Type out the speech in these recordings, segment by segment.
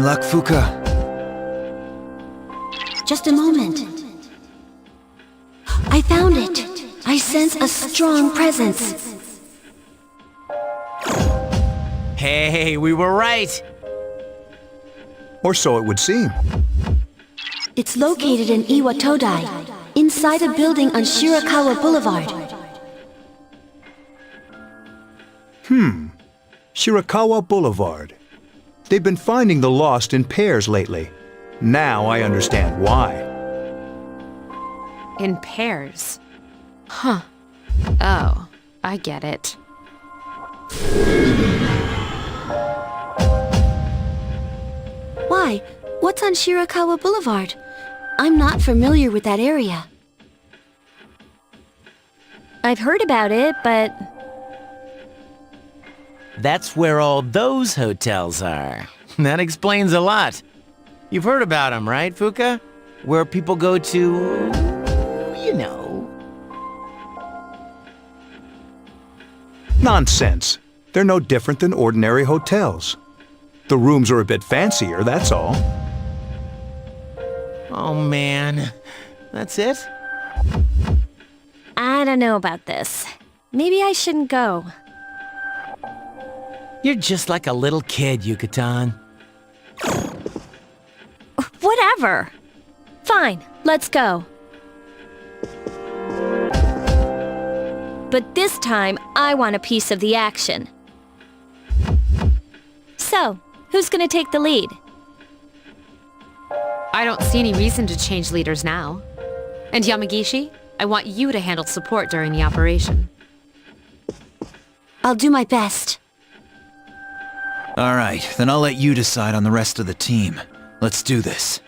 luck, Fuka? Just a moment. I found it. I sense a strong presence. Hey, we were right! Or so it would seem. It's located in Iwatodai, inside a building on Shirakawa Boulevard. Shirakawa Boulevard. They've been finding the lost in pairs lately. Now I understand why. In pairs? Huh. Oh, I get it. Why? What's on Shirakawa Boulevard? I'm not familiar with that area. I've heard about it, but... That's where all those hotels are. That explains a lot. You've heard about them, right, Fuka? Where people go to... you know. Nonsense. They're no different than ordinary hotels. The rooms are a bit fancier, that's all. Oh, man. That's it? I don't know about this. Maybe I shouldn't go. You're just like a little kid, Yucatan. Whatever. Fine, let's go. But this time, I want a piece of the action. So, who's gonna take the lead? I don't see any reason to change leaders now. And Yamagishi, I want you to handle support during the operation. I'll do my best. Alright, then I'll let you decide on the rest of the team. Let's do this.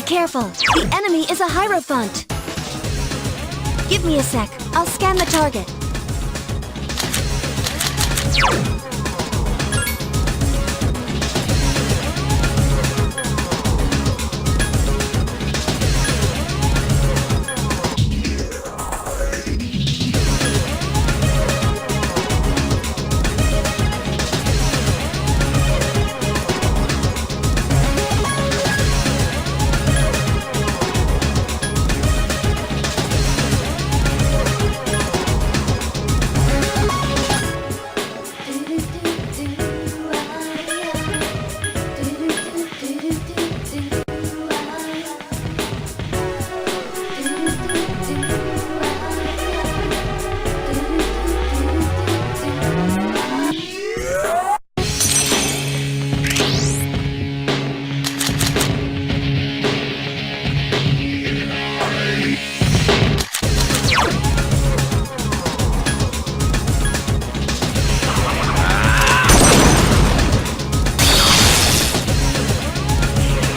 Careful! The enemy is a Hierophant! Give me a sec. I'll scan the target.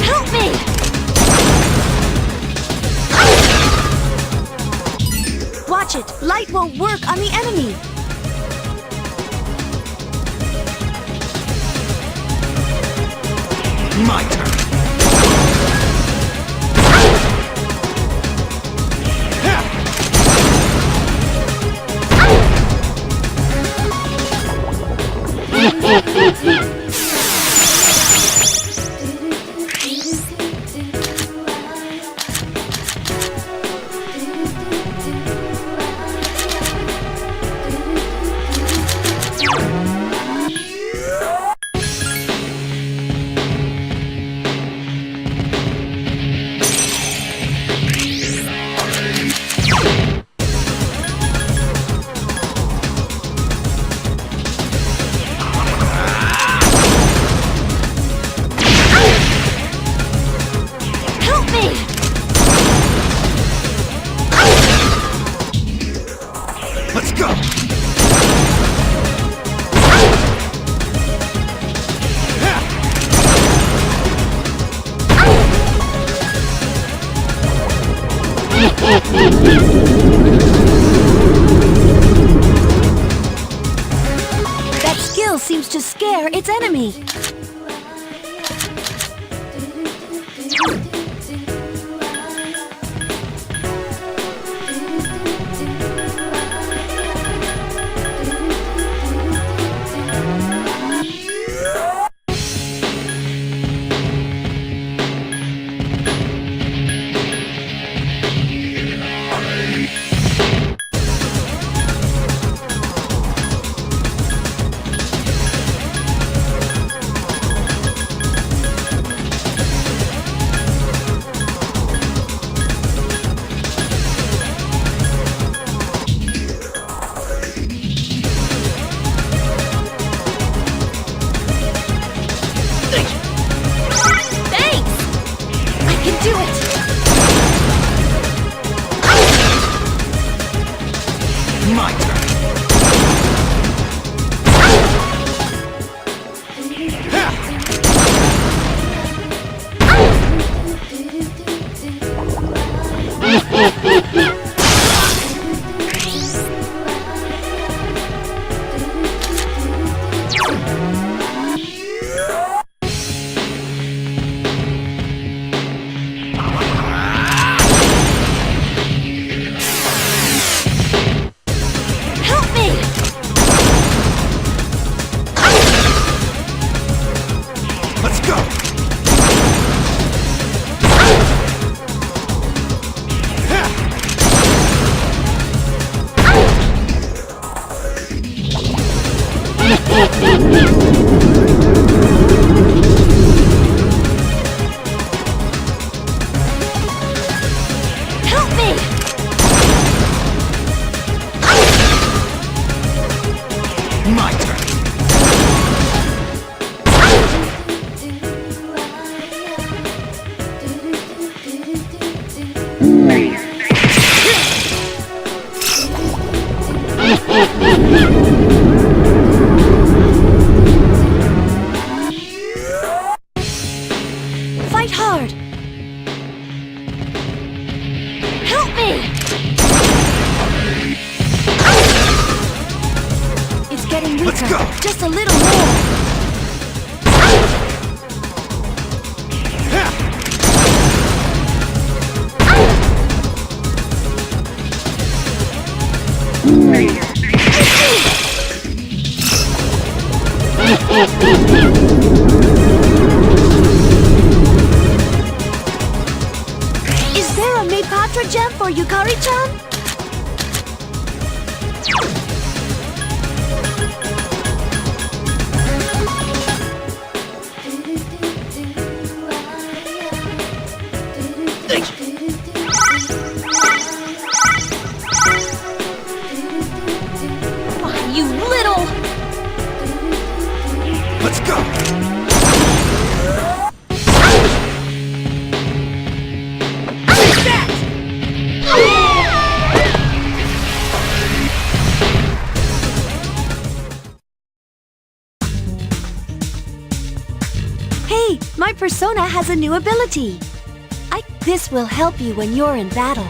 Help me! Watch it! Light won't work on the enemy! My turn. Help me! Let's go. That skill seems to scare its enemy. My turn. Let's go! Help me! My turn. Fight hard! Help me! It's getting weaker. Let's go! Is there a Meipatra gem for Yukari-chan? You little... Let's go! Hey, my persona has a new ability. This will help you when you're in battle.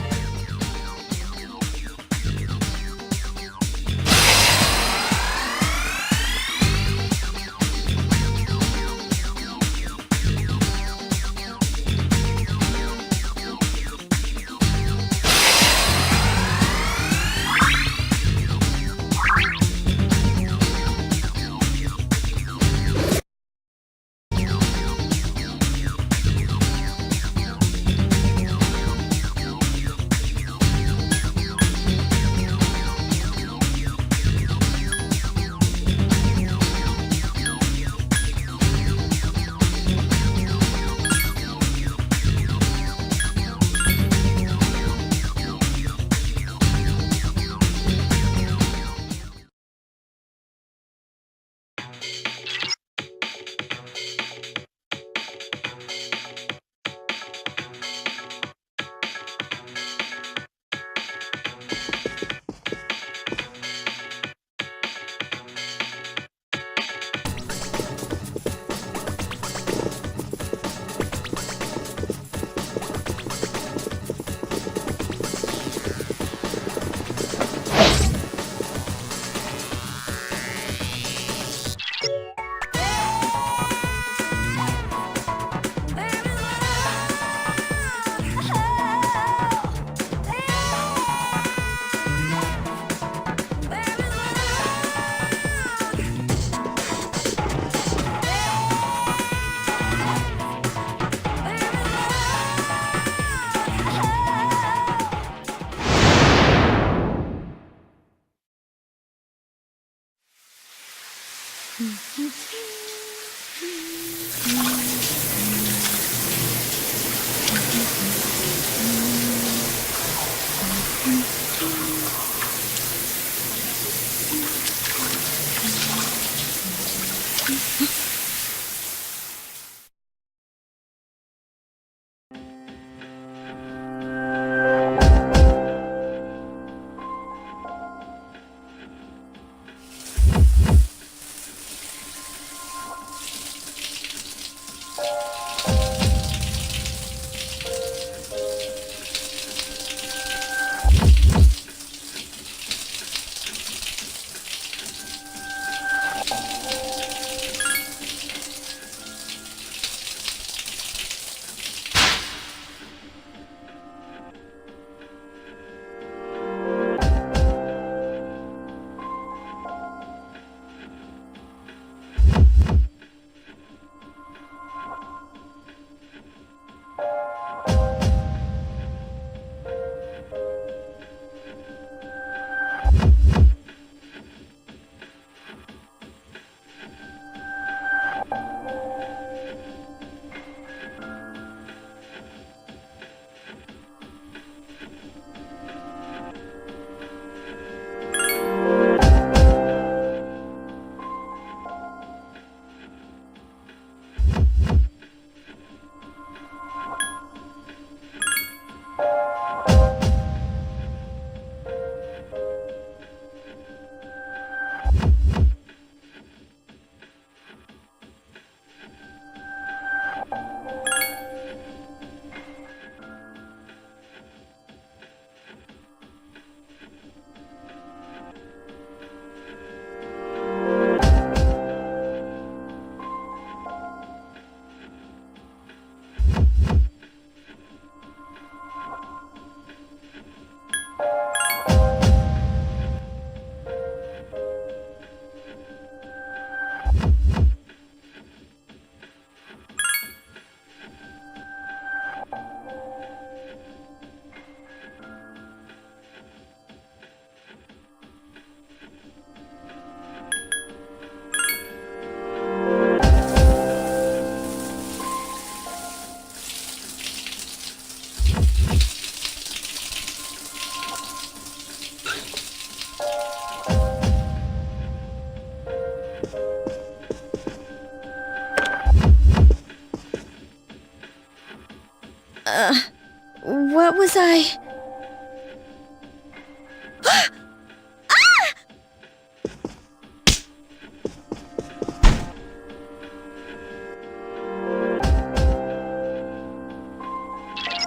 What was I...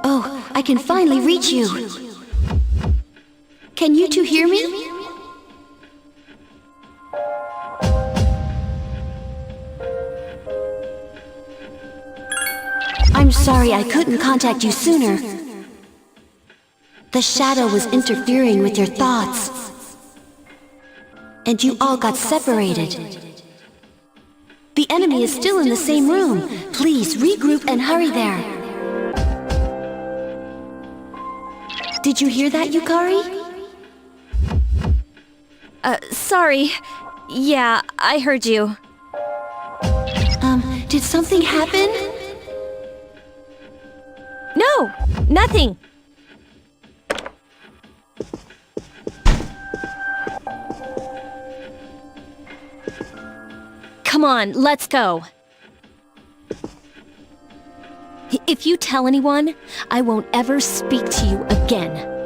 Oh, I can finally reach you. Can you two hear me? I'm sorry I couldn't contact you sooner. The shadow was interfering with your thoughts. And you all got separated. The enemy is still in the same room. Please regroup and hurry there. Did you hear that, Yukari? Sorry. Yeah, I heard you. Did something happen? No! Nothing! Come on, let's go. If you tell anyone, I won't ever speak to you again.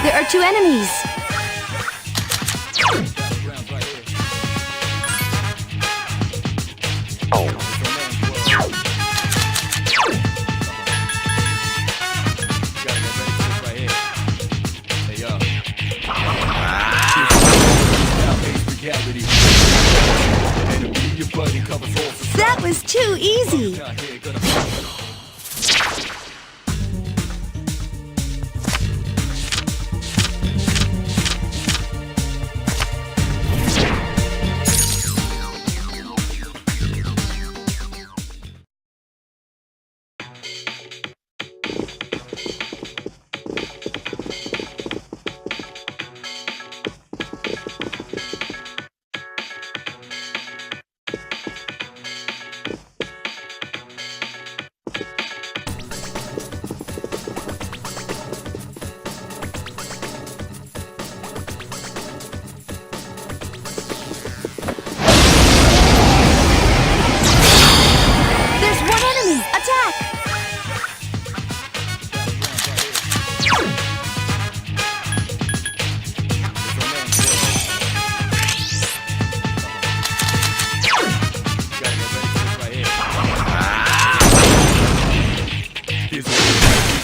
There are two enemies. That was too easy!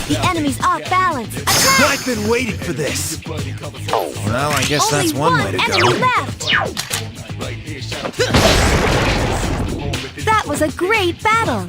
The enemy's off balance. Attack! I've been waiting for this. Well, I guess Only that's one way to enemy go. left. That was a great battle.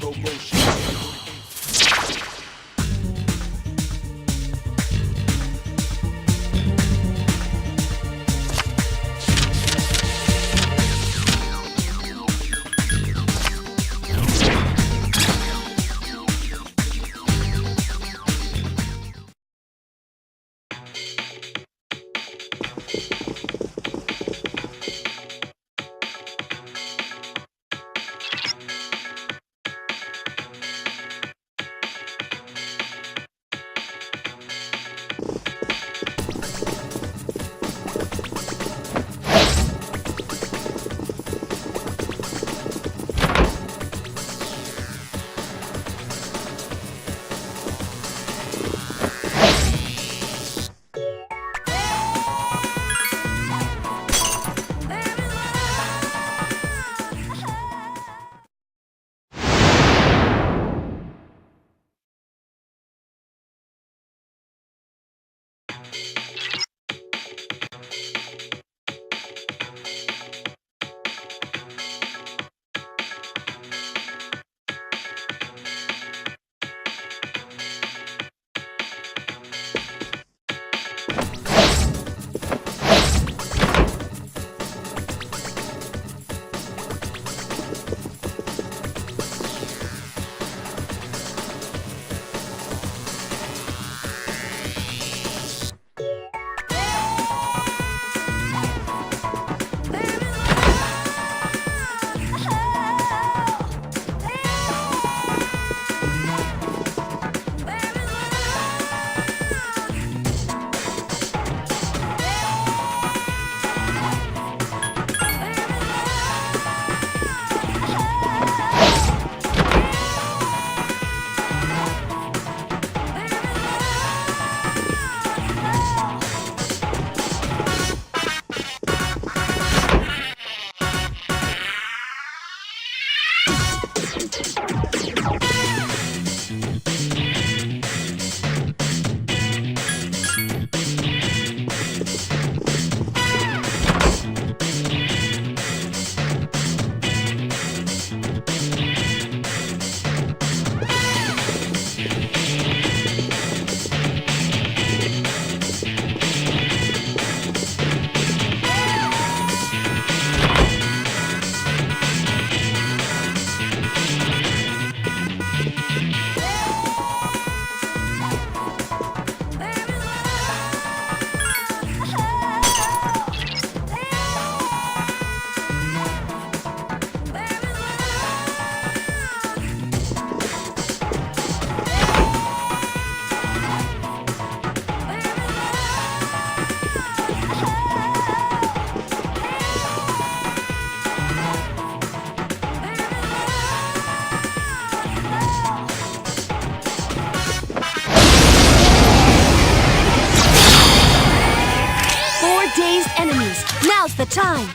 Now's the time!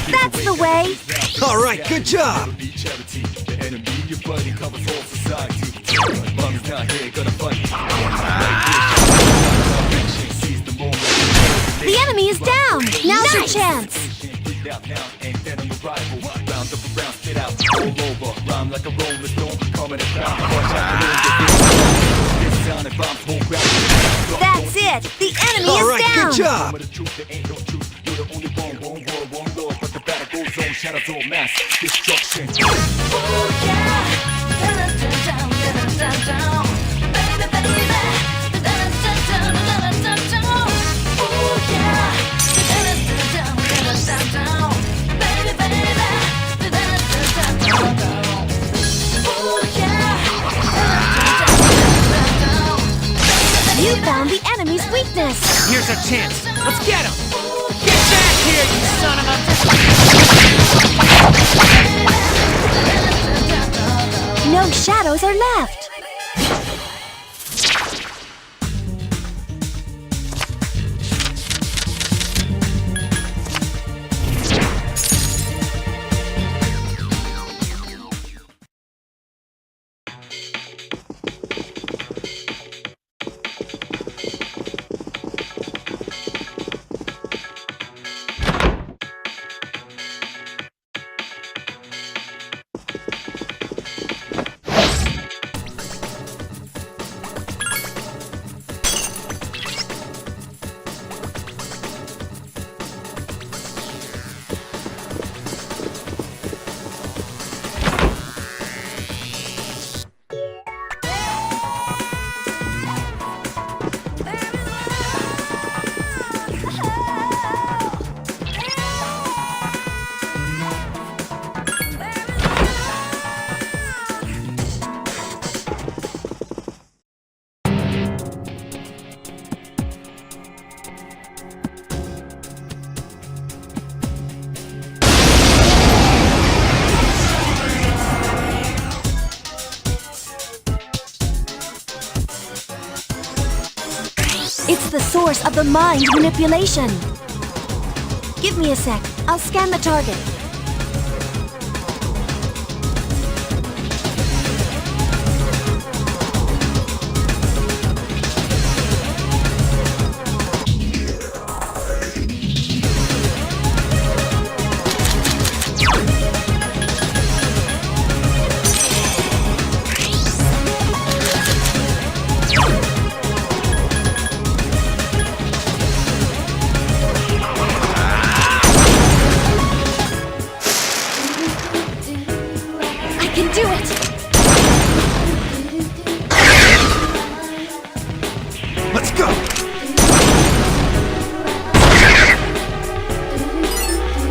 That's the way! All right, good job! The enemy is down! Now's your chance! That's it! The enemy All is right, down! good job! You found the enemy's weakness! Here's our chance. Let's get him! Get back here, you son of a... No shadows are left! It's the source of the mind manipulation. Give me a sec. I'll scan the target. Do it! Let's go!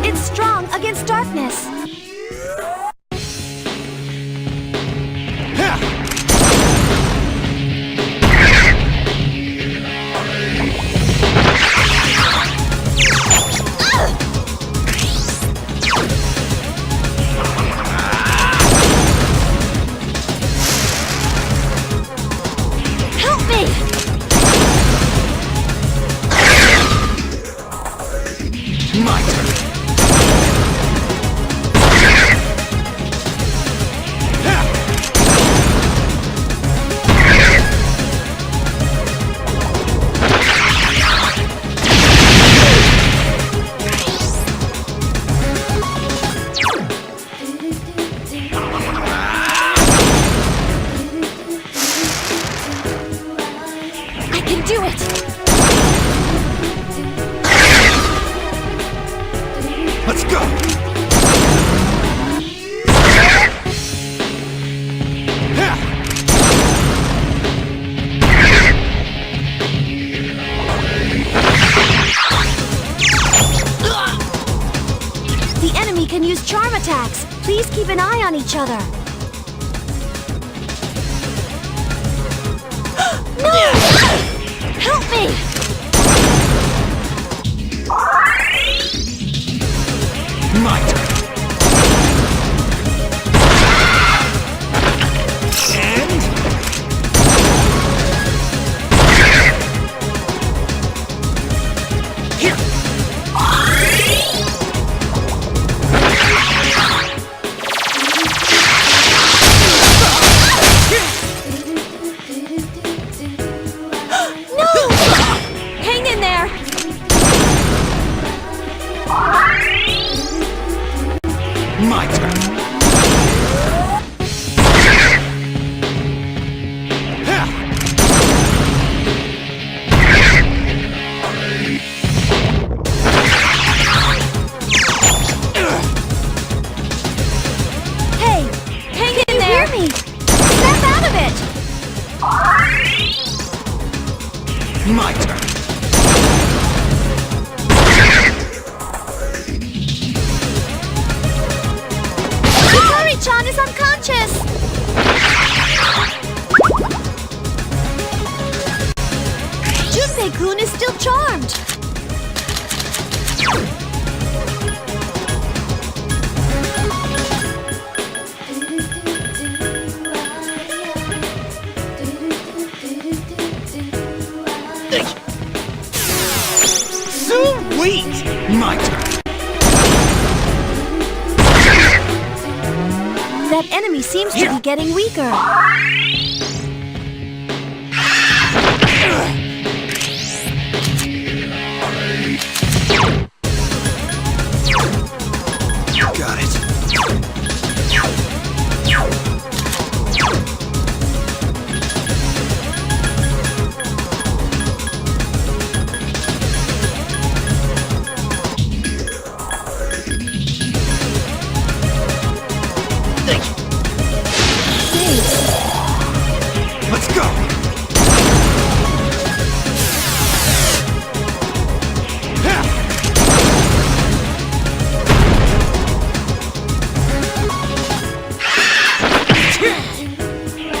It's strong against darkness. My turn! I can do it! Let's go! The enemy can use charm attacks. Please keep an eye on each other. No! Help me! My turn. Hey, hang in there! Hear me? Snap out of it! My turn. Hikari-chan is unconscious! Junpei-kun is still charmed! Sweet! My turn. That enemy seems to be getting weaker. Got it. Let's go!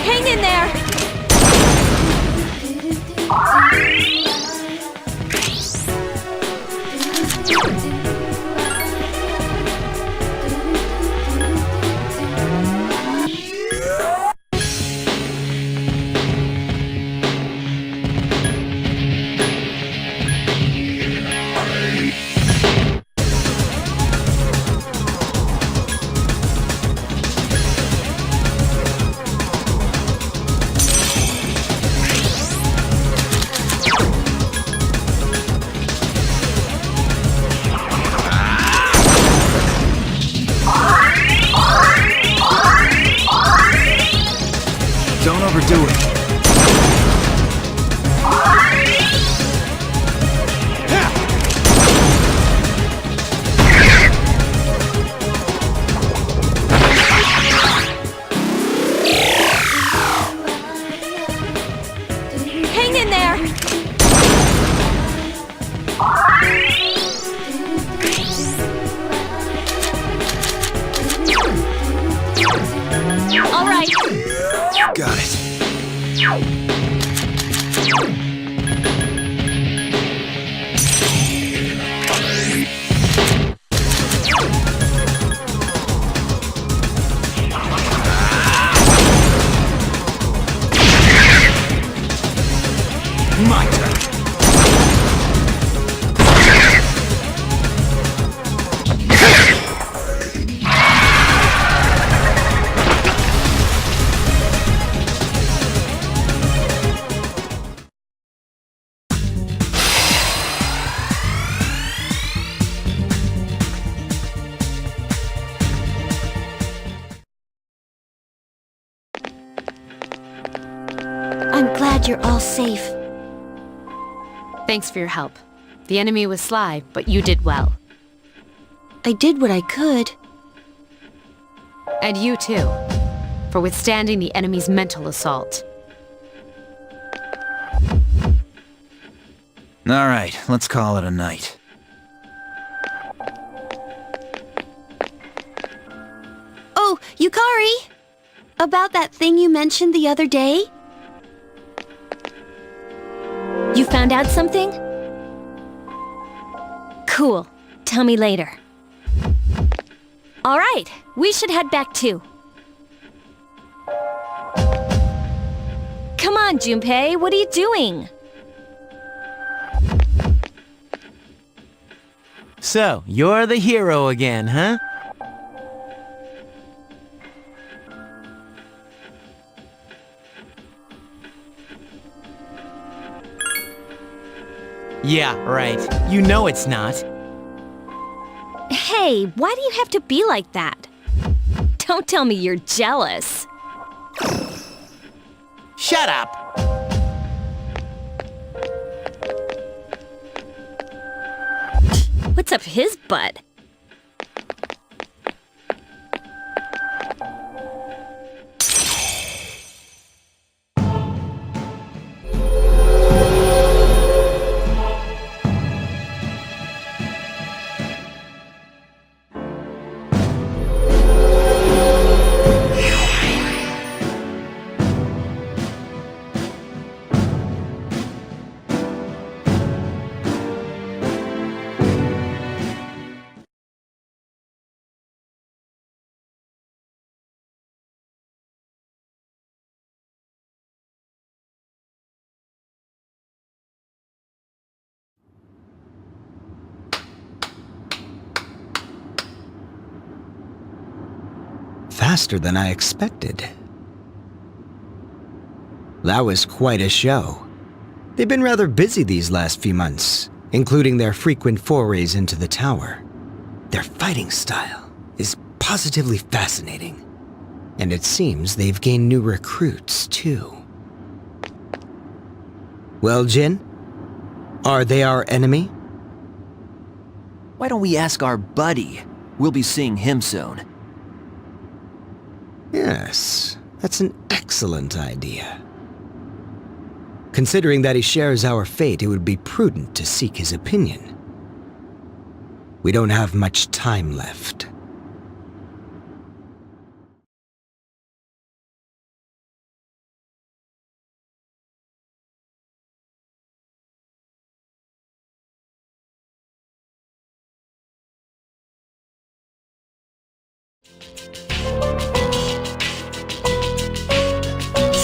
Hang in there! Don't overdo it. Hang in there! All right. Got it. My turn. I'm glad you're all safe. Thanks for your help. The enemy was sly, but you did well. I did what I could. And you too, for withstanding the enemy's mental assault. All right, let's call it a night. Oh, Yukari! About that thing you mentioned the other day? You found out something? Cool. Tell me later. All right, we should head back too. Come on, Junpei, what are you doing? So, you're the hero again, huh? Yeah, right. You know it's not. Hey, why do you have to be like that? Don't tell me you're jealous. Shut up! What's up his butt? Faster than I expected. That was quite a show. They've been rather busy these last few months, including their frequent forays into the tower. Their fighting style is positively fascinating, and it seems they've gained new recruits, too. Well, Jin, are they our enemy? Why don't we ask our buddy? We'll be seeing him soon. Yes, that's an excellent idea. Considering that he shares our fate, it would be prudent to seek his opinion. We don't have much time left.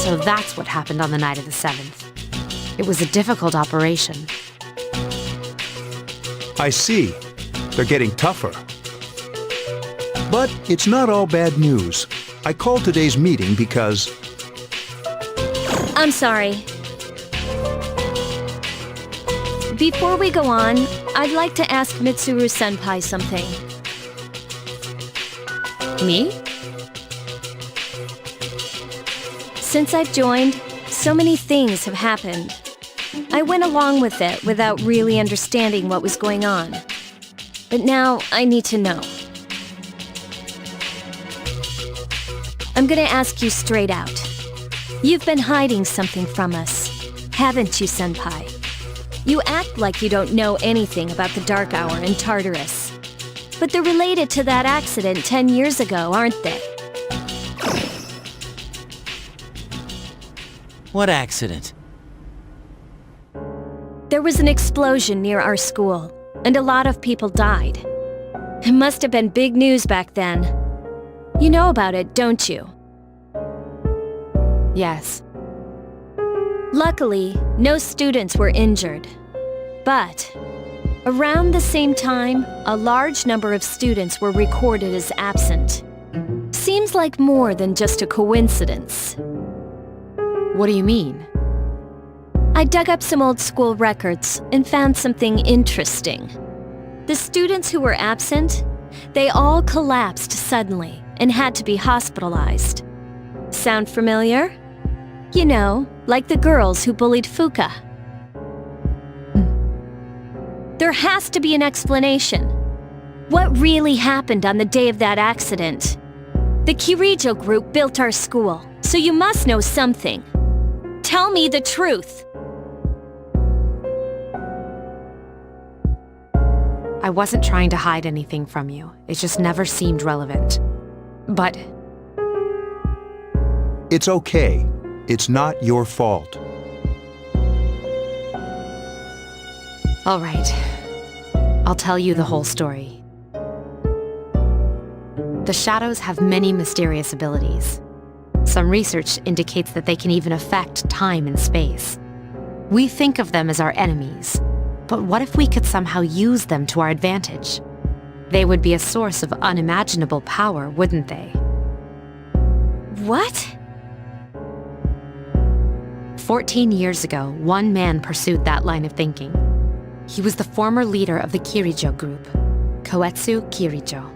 So that's what happened on the night of the 7th. It was a difficult operation. I see. They're getting tougher. But it's not all bad news. I called today's meeting because... I'm sorry. Before we go on, I'd like to ask Mitsuru-senpai something. Me? Since I've joined, so many things have happened. I went along with it without really understanding what was going on. But now I need to know. I'm gonna ask you straight out. You've been hiding something from us, haven't you, Senpai? You act like you don't know anything about the Dark Hour in Tartarus. But they're related to that accident 10 years ago, aren't they? What accident? There was an explosion near our school, and a lot of people died. It must have been big news back then. You know about it, don't you? Yes. Luckily, no students were injured. But around the same time, a large number of students were recorded as absent. Seems like more than just a coincidence. What do you mean? I dug up some old school records and found something interesting. The students who were absent, they all collapsed suddenly and had to be hospitalized. Sound familiar? You know, like the girls who bullied Fuka. There has to be an explanation. What really happened on the day of that accident? The Kirijo group built our school, so you must know something. Tell me the truth. I wasn't trying to hide anything from you. It just never seemed relevant. But It's okay. It's not your fault. all right. I'll tell you the whole story. The shadows have many mysterious abilities. Some research indicates that they can even affect time and space. We think of them as our enemies, but what if we could somehow use them to our advantage? They would be a source of unimaginable power, wouldn't they? What? 14 years ago, one man pursued that line of thinking. He was the former leader of the Kirijo group, Koetsu Kirijo.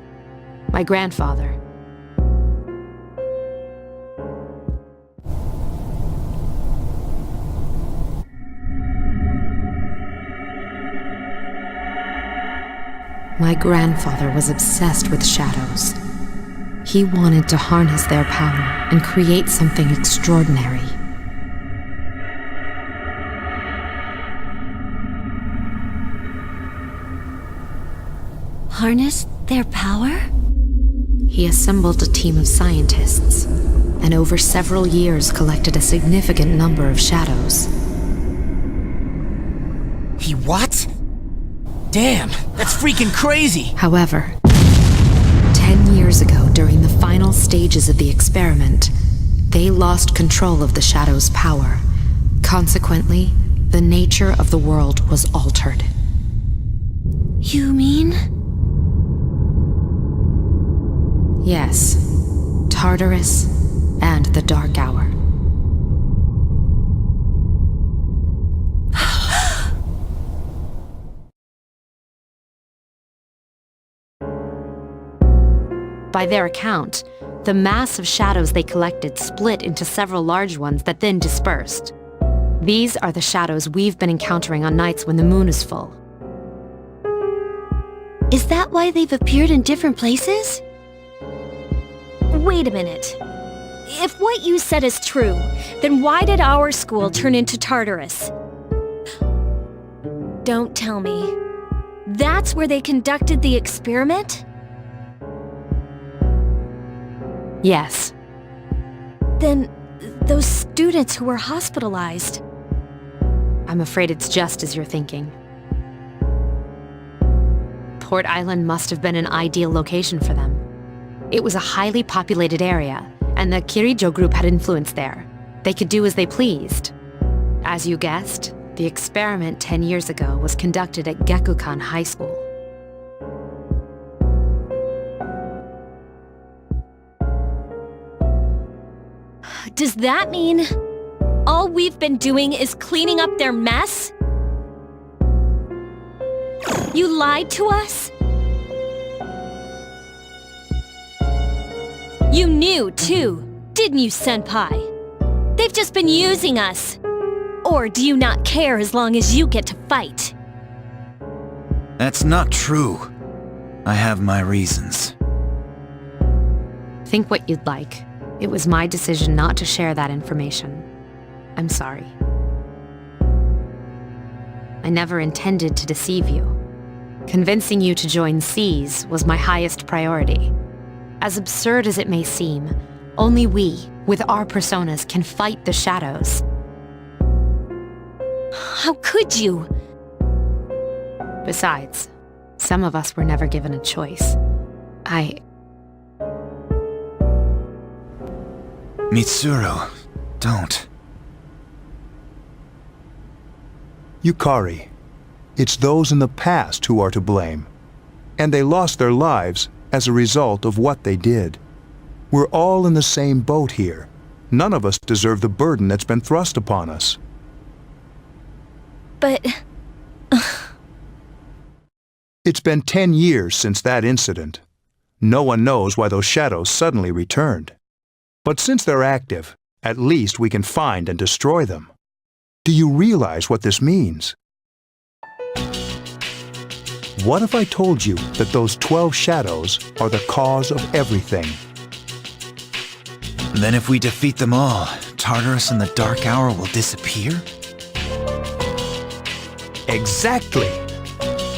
My grandfather. My grandfather was obsessed with shadows. He wanted to harness their power and create something extraordinary. Harness their power? He assembled a team of scientists, and over several years collected a significant number of shadows. He what? Damn, that's freaking crazy! However, 10 years ago, during the final stages of the experiment, they lost control of the shadow's power. Consequently, the nature of the world was altered. You mean? Yes, Tartarus and the Dark Hour. By their account, the mass of shadows they collected split into several large ones that then dispersed. These are the shadows we've been encountering on nights when the moon is full. Is that why they've appeared in different places? Wait a minute. If what you said is true, then why did our school turn into Tartarus? Don't tell me. That's where they conducted the experiment? Yes. Then, those students who were hospitalized. I'm afraid it's just as you're thinking. Port Island must have been an ideal location for them. It was a highly populated area, and the Kirijo group had influence there. They could do as they pleased. As you guessed, the experiment 10 years ago was conducted at Gekukan High School. Does that mean all we've been doing is cleaning up their mess? You lied to us? You knew, too, didn't you, Senpai? They've just been using us. Or do you not care as long as you get to fight? That's not true. I have my reasons. Think what you'd like. It was my decision not to share that information. I'm sorry. I never intended to deceive you. Convincing you to join SEAS was my highest priority. As absurd as it may seem, only we, with our personas, can fight the shadows. How could you? Besides, some of us were never given a choice. Mitsuru, don't. Yukari, it's those in the past who are to blame. And they lost their lives as a result of what they did. We're all in the same boat here. None of us deserve the burden that's been thrust upon us. But... It's been 10 years since that incident. No one knows why those shadows suddenly returned. But since they're active, at least we can find and destroy them. Do you realize what this means? What if I told you that those 12 shadows are the cause of everything? Then if we defeat them all, Tartarus and the Dark Hour will disappear? Exactly!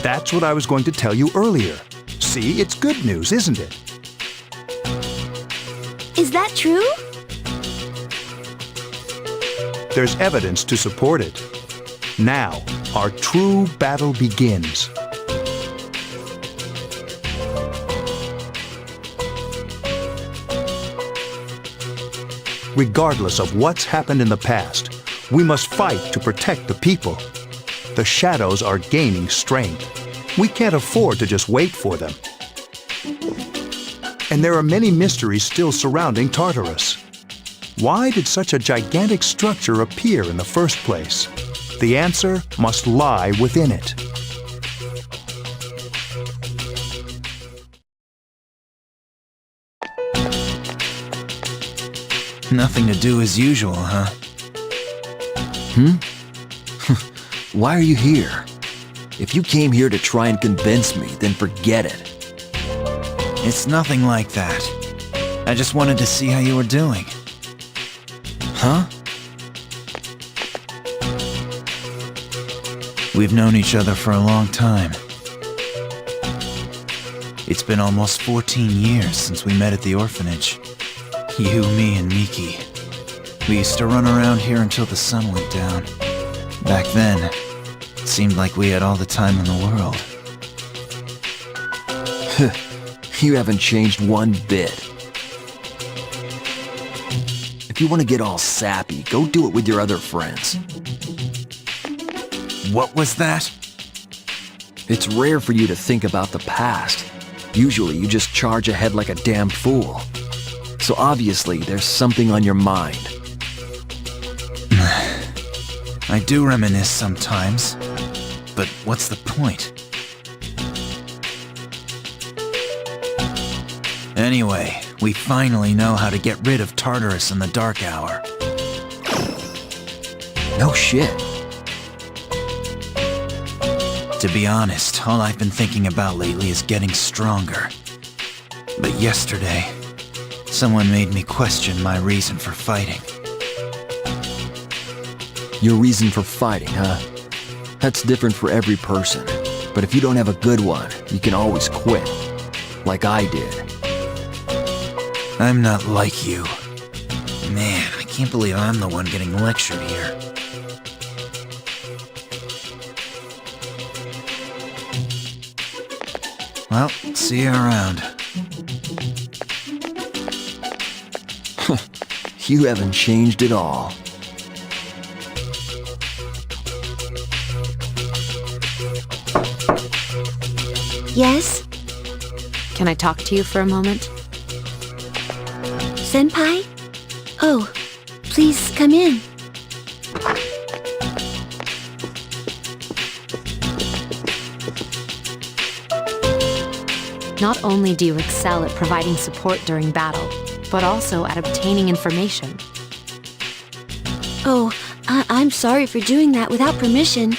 That's what I was going to tell you earlier. See, it's good news, isn't it? Is that true? There's evidence to support it. Now, our true battle begins. Regardless of what's happened in the past, we must fight to protect the people. The shadows are gaining strength. We can't afford to just wait for them. And there are many mysteries still surrounding Tartarus. Why did such a gigantic structure appear in the first place? The answer must lie within it. Nothing to do as usual, huh? Why are you here? If you came here to try and convince me, then forget it. It's nothing like that. I just wanted to see how you were doing. Huh? We've known each other for a long time. It's been almost 14 years since we met at the orphanage. You, me, and Miki. We used to run around here until the sun went down. Back then, it seemed like we had all the time in the world. You haven't changed one bit. If you want to get all sappy, go do it with your other friends. What was that? It's rare for you to think about the past. Usually you just charge ahead like a damn fool. So obviously there's something on your mind. I do reminisce sometimes, but what's the point? Anyway, we finally know how to get rid of Tartarus in the dark hour. No shit. To be honest, all I've been thinking about lately is getting stronger. But yesterday, someone made me question my reason for fighting. Your reason for fighting, huh? That's different for every person. But if you don't have a good one, you can always quit. Like I did. I'm not like you. Man, I can't believe I'm the one getting lectured here. Well, see you around. You haven't changed at all. Yes? Can I talk to you for a moment? Senpai? Oh, please come in. Not only do you excel at providing support during battle, but also at obtaining information. Oh, I'm sorry for doing that without permission.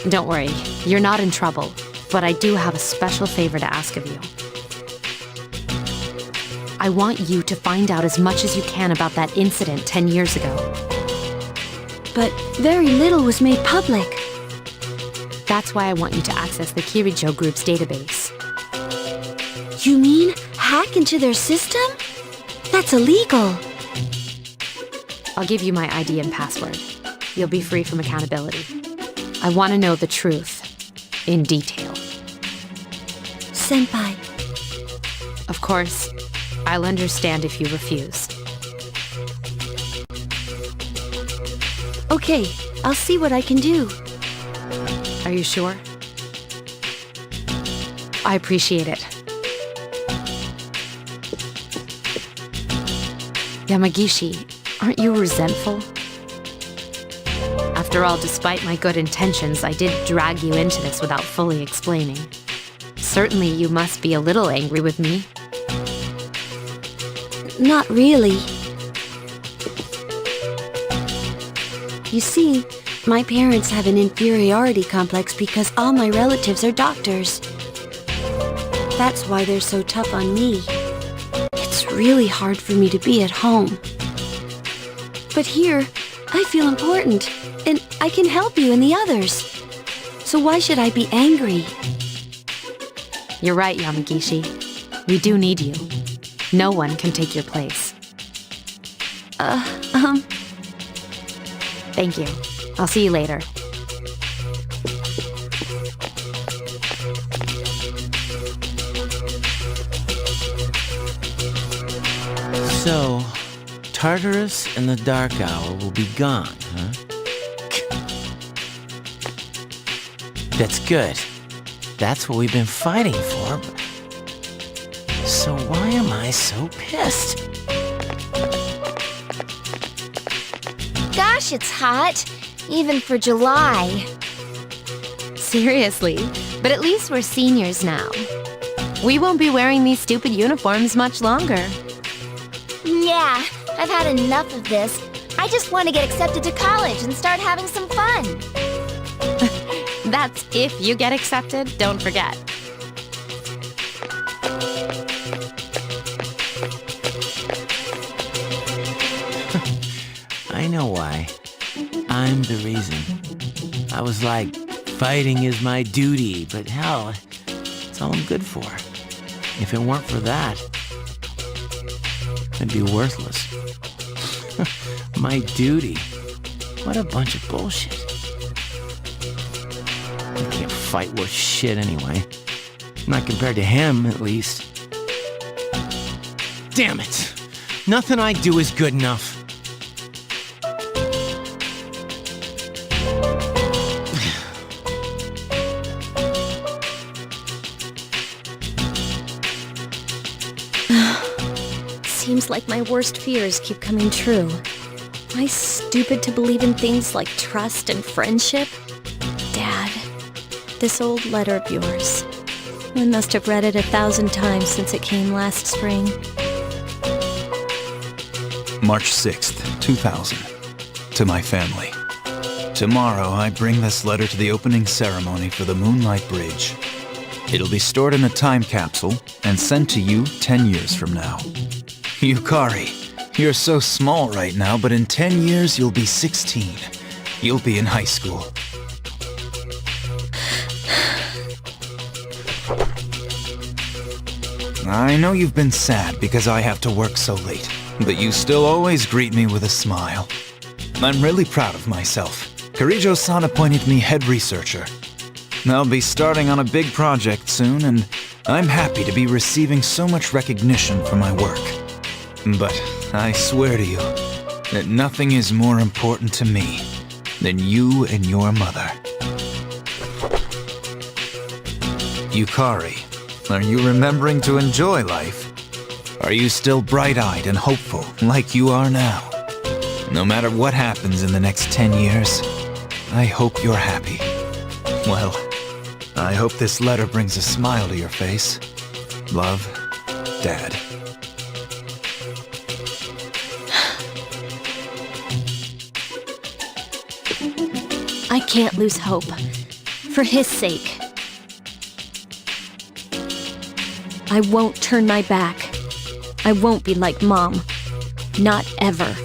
Don't worry, you're not in trouble, but I do have a special favor to ask of you. I want you to find out as much as you can about that incident 10 years ago. But very little was made public. That's why I want you to access the Kirijo Group's database. You mean hack into their system? That's illegal. I'll give you my ID and password. You'll be free from accountability. I want to know the truth, in detail. Senpai. Of course, I'll understand if you refuse. Okay, I'll see what I can do. Are you sure? I appreciate it. Yamagishi, aren't you resentful? After all, despite my good intentions, I did drag you into this without fully explaining. Certainly you must be a little angry with me. Not really. You see, my parents have an inferiority complex because all my relatives are doctors. That's why they're so tough on me. It's really hard for me to be at home. But here, I feel important, and I can help you and the others. So why should I be angry? You're right, Yamagishi. We do need you. No one can take your place. Thank you. I'll see you later. So, Tartarus and the Dark Hour will be gone, huh? That's good. That's what we've been fighting for. So why am I so pissed? Gosh, it's hot. Even for July. Seriously, but at least we're seniors now. We won't be wearing these stupid uniforms much longer. Yeah, I've had enough of this. I just want to get accepted to college and start having some fun. That's if you get accepted, don't forget. I know why. I'm the reason. I was like, fighting is my duty, but hell, it's all I'm good for. If it weren't for that, I'd be worthless. My duty? What a bunch of bullshit. I can't fight worth shit anyway. Not compared to him, at least. Damn it! Nothing I do is good enough. Seems like my worst fears keep coming true. Am I stupid to believe in things like trust and friendship? Dad, this old letter of yours. I must have read it 1,000 times since it came last spring. March 6th, 2000. To my family. Tomorrow, I bring this letter to the opening ceremony for the Moonlight Bridge. It'll be stored in a time capsule and sent to you 10 years from now. Yukari, you're so small right now, but in 10 years you'll be 16. You'll be in high school. I know you've been sad because I have to work so late, but you still always greet me with a smile. I'm really proud of myself. Kirijo-san appointed me head researcher. I'll be starting on a big project soon, and I'm happy to be receiving so much recognition for my work. But I swear to you that nothing is more important to me than you and your mother. Yukari, are you remembering to enjoy life? Are you still bright-eyed and hopeful like you are now? No matter what happens in the next 10 years, I hope you're happy. Well, I hope this letter brings a smile to your face. Love, Dad. I can't lose hope. For his sake. I won't turn my back. I won't be like Mom. Not ever.